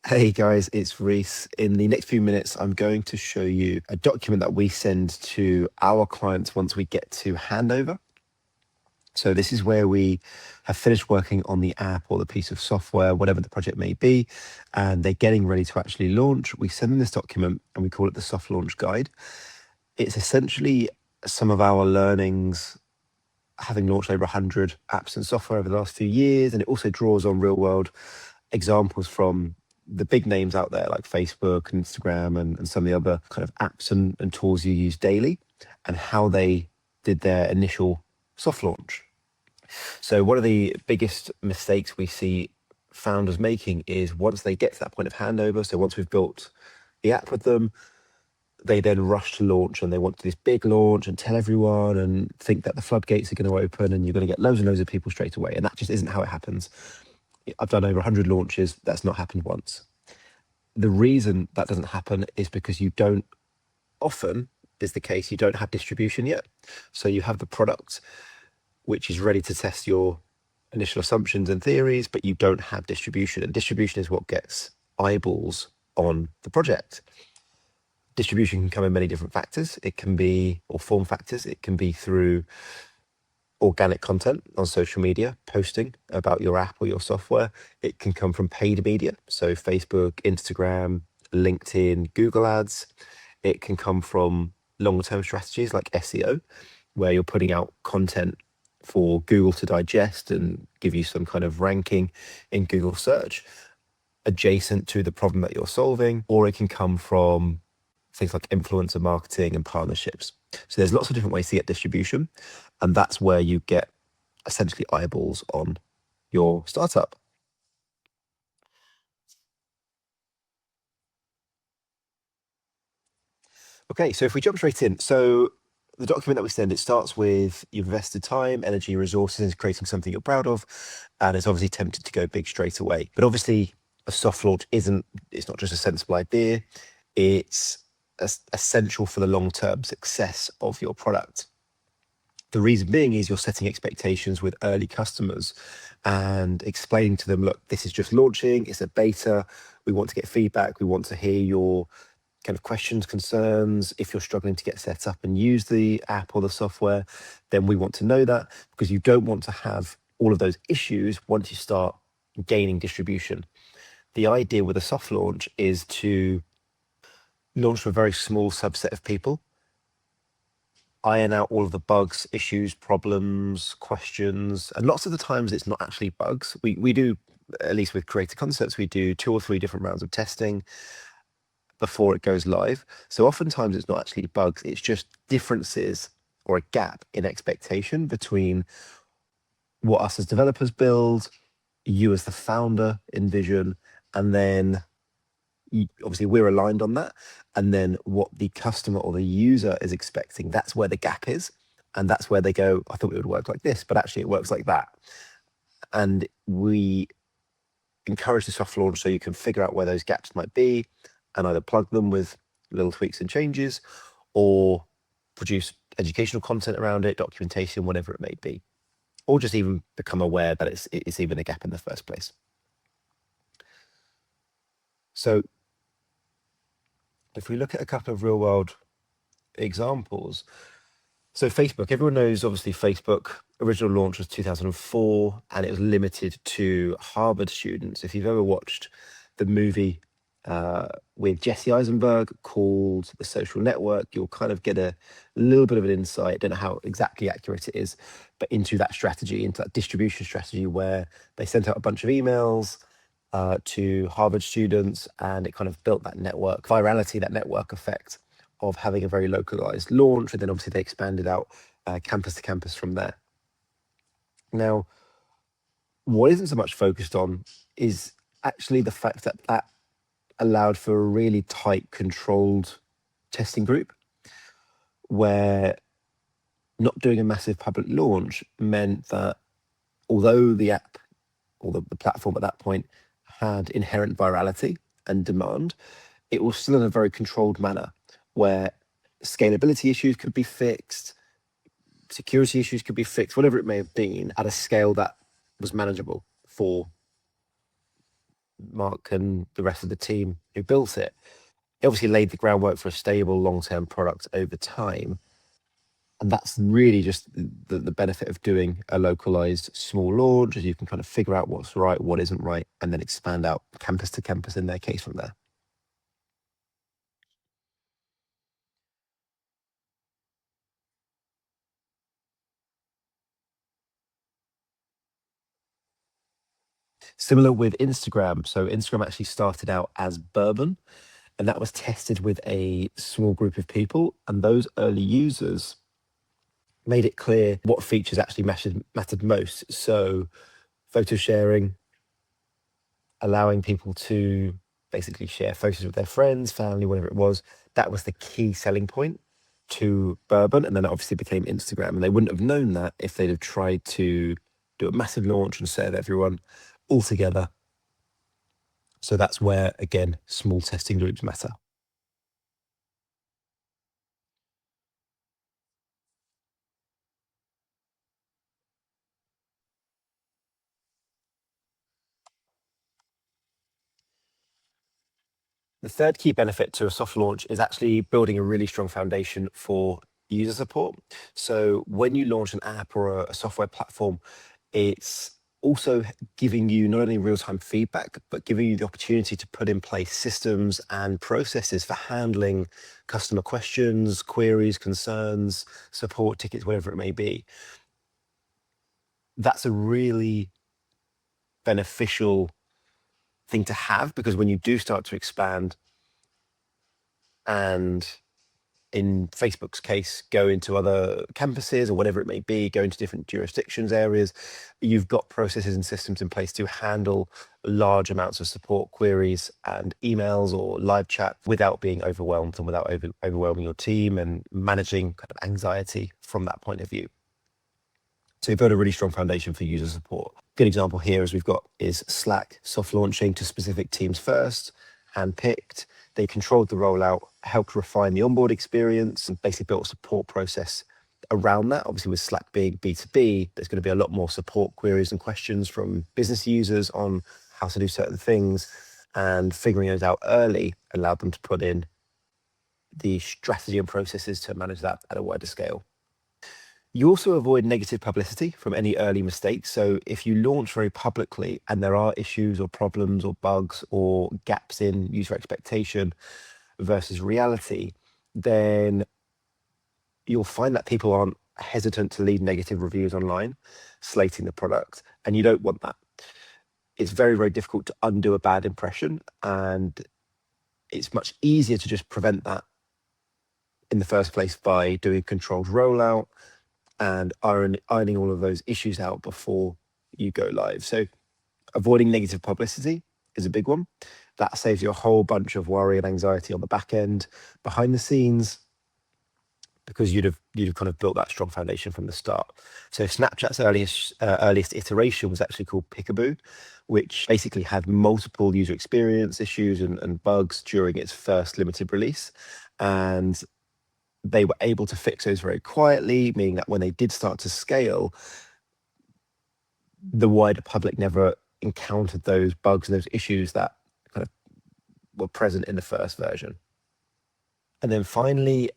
Hey guys, it's Reese. In the next few minutes, I'm going to show you a document that we send to our clients once we get to handover. So this is where we have finished working on the app or the piece of software, whatever the project may be, and they're getting ready to actually launch. We send them this document and we call it the soft launch guide. It's essentially some of our learnings having launched over 100 apps and software over the last few years, and it also draws on real world examples from the big names out there like Facebook and Instagram and some of the other kind of apps and tools you use daily and how they did their initial soft launch. So one of the biggest mistakes we see founders making is once they get to that point of handover, so once we've built the app with them, they then rush to launch and they want to do this big launch and tell everyone and think that the floodgates are going to open and you're going to get loads and loads of people straight away. And that just isn't how it happens. I've done over 100 launches. That's not happened once. The reason that doesn't happen is because you don't often is the case. You don't have distribution yet. So you have the product, which is ready to test your initial assumptions and theories, but you don't have distribution. And distribution is what gets eyeballs on the project. Distribution can come in many different factors. It can be, or form factors. It can be through organic content on social media, posting about your app or your software. It can come from paid media, so Facebook, Instagram, LinkedIn, Google ads. It can come from long-term strategies like SEO, where you're putting out content for Google to digest and give you some kind of ranking in Google search adjacent to the problem that you're solving. Or it can come from things like influencer marketing and partnerships. So there's lots of different ways to get distribution, and that's where you get essentially eyeballs on your startup. Okay, so if we jump straight in, so the document that we send, it starts with you've invested time, energy, resources into creating something you're proud of, and it's obviously tempted to go big straight away. But obviously, a soft launch it's not just a sensible idea, it's essential for the long-term success of your product. The reason being is you're setting expectations with early customers and explaining to them, look, this is just launching, it's a beta, we want to get feedback, we want to hear your kind of questions, concerns. If you're struggling to get set up and use the app or the software, then we want to know that, because you don't want to have all of those issues once you start gaining distribution. The idea with a soft launch is to launch to a very small subset of people, iron out all of the bugs, issues, problems, questions. And lots of the times it's not actually bugs. We do, at least with Creator Concepts, we do 2 or 3 different rounds of testing before it goes live. So oftentimes it's not actually bugs, it's just differences or a gap in expectation between what us as developers build, you as the founder envision, and then obviously we're aligned on that, and then what the customer or the user is expecting. That's where the gap is, and that's where they go, I thought it would work like this, but actually it works like that. And we encourage the soft launch so you can figure out where those gaps might be and either plug them with little tweaks and changes or produce educational content around it, documentation, whatever it may be, or just even become aware that it's even a gap in the first place. So if we look at a couple of real world examples, so Facebook, everyone knows obviously Facebook original launch was 2004 and it was limited to Harvard students. If you've ever watched the movie with Jesse Eisenberg called The Social Network, you'll kind of get a little bit of an insight, don't know how exactly accurate it is, but into that strategy, into that distribution strategy where they sent out a bunch of emails to Harvard students, and it kind of built that network virality, that network effect of having a very localized launch. And then obviously they expanded out campus to campus from there. Now, what isn't so much focused on is actually the fact that that allowed for a really tight, controlled testing group where not doing a massive public launch meant that although the app or the platform at that point had inherent virality and demand, it was still in a very controlled manner where scalability issues could be fixed, security issues could be fixed, whatever it may have been, at a scale that was manageable for Mark and the rest of the team who built it, it obviously laid the groundwork for a stable long-term product over time. And that's really just the benefit of doing a localized small launch, is you can kind of figure out what's right, what isn't right, and then expand out campus to campus in their case from there. Similar with Instagram. So Instagram actually started out as Bourbon, and that was tested with a small group of people. And those early users made it clear what features actually mattered most. So photo sharing, allowing people to basically share photos with their friends, family, whatever it was. That was the key selling point to Bourbon. And then it obviously became Instagram. And they wouldn't have known that if they'd have tried to do a massive launch and serve everyone all together. So that's where, again, small testing groups matter. The third key benefit to a soft launch is actually building a really strong foundation for user support. So when you launch an app or a software platform, it's also giving you not only real-time feedback, but giving you the opportunity to put in place systems and processes for handling customer questions, queries, concerns, support tickets, whatever it may be. That's a really beneficial thing to have, because when you do start to expand and, in Facebook's case, go into other campuses or whatever it may be, go into different jurisdictions, areas, you've got processes and systems in place to handle large amounts of support queries and emails or live chat without being overwhelmed and without overwhelming your team, and managing kind of anxiety from that point of view. So you've got a really strong foundation for user support. Good example here is we've got is Slack soft launching to specific teams first, handpicked. They controlled the rollout, helped refine the onboard experience, and basically built a support process around that. Obviously, with Slack being B2B, there's going to be a lot more support queries and questions from business users on how to do certain things, and figuring those out early allowed them to put in the strategy and processes to manage that at a wider scale. You also avoid negative publicity from any early mistakes. So if you launch very publicly and there are issues or problems or bugs or gaps in user expectation versus reality, then you'll find that people aren't hesitant to leave negative reviews online, slating the product, and you don't want that. It's very, very difficult to undo a bad impression, and it's much easier to just prevent that in the first place by doing controlled rollout and ironing all of those issues out before you go live. So avoiding negative publicity is a big one. That saves you a whole bunch of worry and anxiety on the back end, behind the scenes, because you'd have kind of built that strong foundation from the start. So Snapchat's earliest iteration was actually called Peekaboo, which basically had multiple user experience issues and bugs during its first limited release. And they were able to fix those very quietly, meaning that when they did start to scale, the wider public never encountered those bugs and those issues that kind of were present in the first version. And then finally,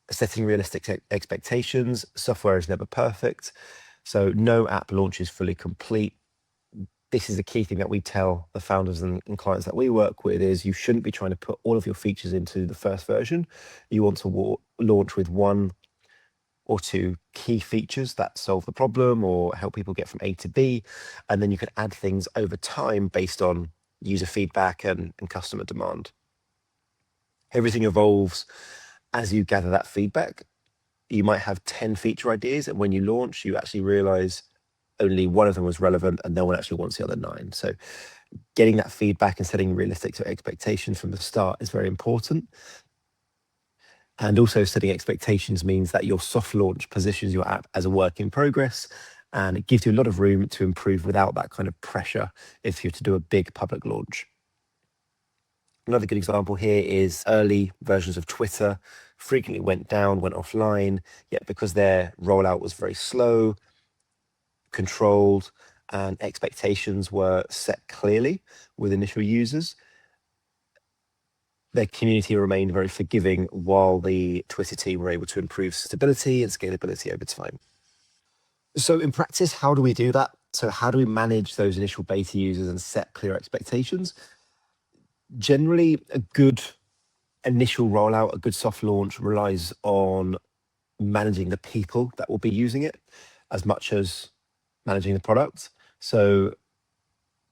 setting realistic expectations. Software is never perfect, so no app launch is fully complete. This is the key thing that we tell the founders and clients that we work with, is you shouldn't be trying to put all of your features into the first version. You want to launch with one or two key features that solve the problem or help people get from A to B. And then you can add things over time based on user feedback and customer demand. Everything evolves as you gather that feedback. You might have 10 feature ideas, and when you launch, you actually realize only one of them was relevant and no one actually wants the other nine. So getting that feedback and setting realistic expectations from the start is very important. And also, setting expectations means that your soft launch positions your app as a work in progress, and it gives you a lot of room to improve without that kind of pressure if you're to do a big public launch. Another good example here is early versions of Twitter frequently went down, went offline, yet because their rollout was very slow, controlled, and expectations were set clearly with initial users, their community remained very forgiving while the Twitter team were able to improve stability and scalability over time. So, in practice, how do we do that? So, how do we manage those initial beta users and set clear expectations? Generally, a good initial rollout, a good soft launch relies on managing the people that will be using it as much as managing the product. So,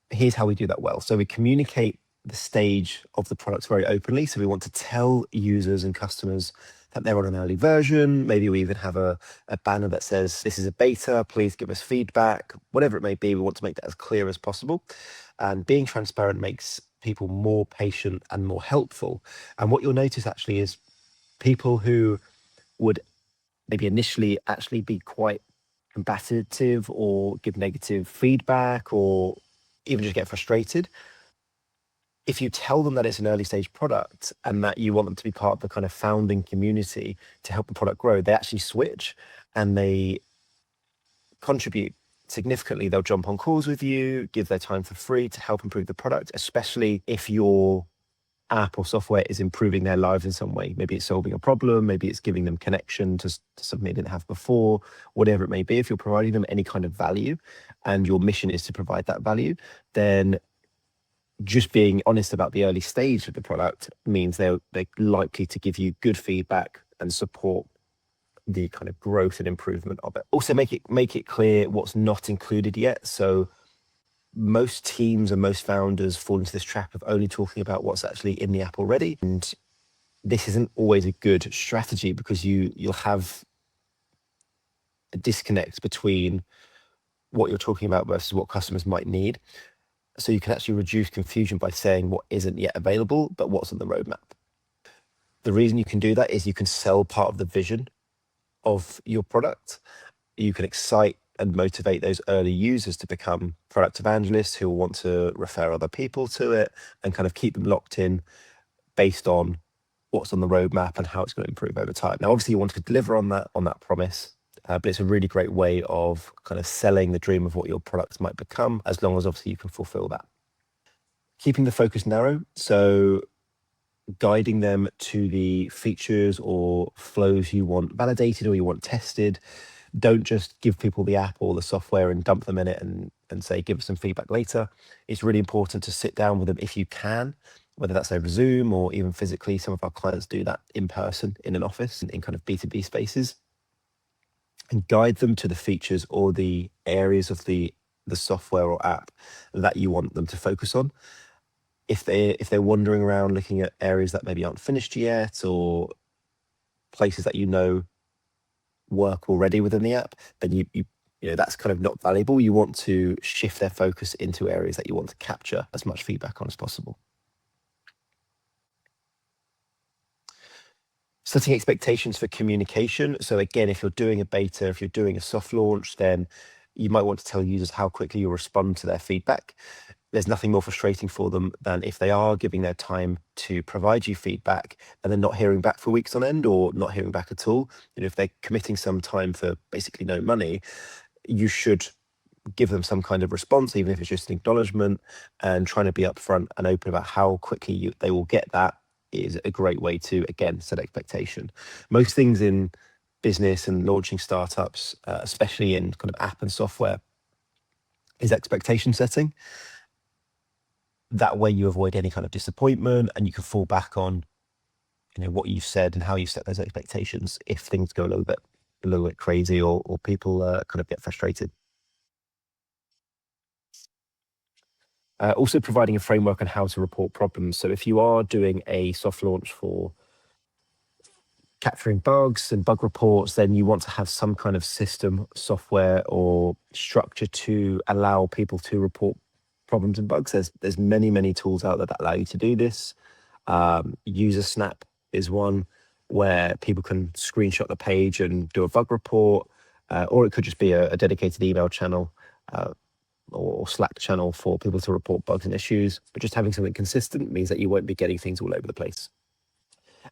here's how we do that well. So we communicate the stage of the product very openly. So we want to tell users and customers that they're on an early version. Maybe we even have a banner that says, this is a beta, please give us feedback, whatever it may be. We want to make that as clear as possible. And being transparent makes people more patient and more helpful. And what you'll notice actually is people who would maybe initially actually be quite combative or give negative feedback or even just get frustrated. If you tell them that it's an early stage product and that you want them to be part of the kind of founding community to help the product grow, they actually switch and they contribute significantly. They'll jump on calls with you, give their time for free to help improve the product, especially if your app or software is improving their lives in some way. Maybe it's solving a problem, maybe it's giving them connection to something they didn't have before, whatever it may be. If you're providing them any kind of value and your mission is to provide that value, then just being honest about the early stage of the product means they're likely to give you good feedback and support the kind of growth and improvement of it. Also make it clear what's not included yet. So most teams and most founders fall into this trap of only talking about what's actually in the app already. And this isn't always a good strategy because you'll have a disconnect between what you're talking about versus what customers might need. So you can actually reduce confusion by saying what isn't yet available, but what's on the roadmap. The reason you can do that is you can sell part of the vision of your product. You can excite and motivate those early users to become product evangelists who will want to refer other people to it and kind of keep them locked in based on what's on the roadmap and how it's going to improve over time. Now, obviously, you want to deliver on that promise, but it's a really great way of kind of selling the dream of what your products might become, as long as obviously you can fulfill that. Keeping the focus narrow, so guiding them to the features or flows you want validated or you want tested. Don't just give people the app or the software and dump them in it and say, give us some feedback later. It's really important to sit down with them if you can, whether that's over Zoom or even physically. Some of our clients do that in person in an office in kind of B2B spaces, and guide them to the features or the areas of the software or app that you want them to focus on. If they're wandering around looking at areas that maybe aren't finished yet or places that work already within the app, then you know that's kind of not valuable. You want to shift their focus into areas that you want to capture as much feedback on as possible. Setting expectations for communication. So again, if you're doing a beta, if you're doing a soft launch, then you might want to tell users how quickly you respond to their feedback. There's nothing more frustrating for them than if they are giving their time to provide you feedback and then not hearing back for weeks on end or not hearing back at all. You know, if they're committing some time for basically no money, you should give them some kind of response, even if it's just an acknowledgement, and trying to be upfront and open about how quickly they will get that is a great way to, again, set expectation. Most things in business and launching startups, especially in kind of app and software, is expectation setting. That way you avoid any kind of disappointment and you can fall back on, you know, what you've said and how you set those expectations if things go a little bit crazy or people kind of get frustrated. Also providing a framework on how to report problems. So if you are doing a soft launch for capturing bugs and bug reports, then you want to have some kind of system, software, or structure to allow people to report problems and bugs. There's many tools out there that allow you to do this. User Snap is one where people can screenshot the page and do a bug report, or it could just be a dedicated email channel or Slack channel for people to report bugs and issues. But just having something consistent means that you won't be getting things all over the place.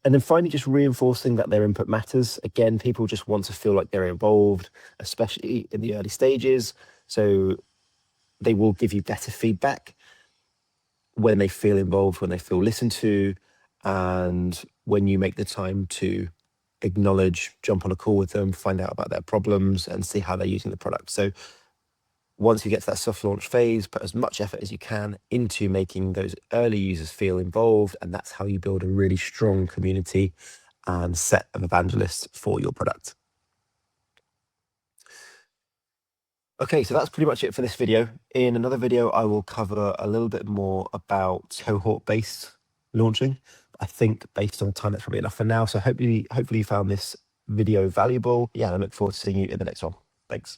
And then finally, just reinforcing that their input matters. Again, people just want to feel like they're involved, especially in the early stages. So they will give you better feedback when they feel involved, when they feel listened to, and when you make the time to acknowledge, jump on a call with them, find out about their problems, and see how they're using the product. So once you get to that soft launch phase, put as much effort as you can into making those early users feel involved, and that's how you build a really strong community and set of evangelists for your product. Okay, so that's pretty much it for this video. In another video, I will cover a little bit more about cohort-based launching. I think based on time, that's probably enough for now. So hopefully you found this video valuable. Yeah, I look forward to seeing you in the next one. Thanks.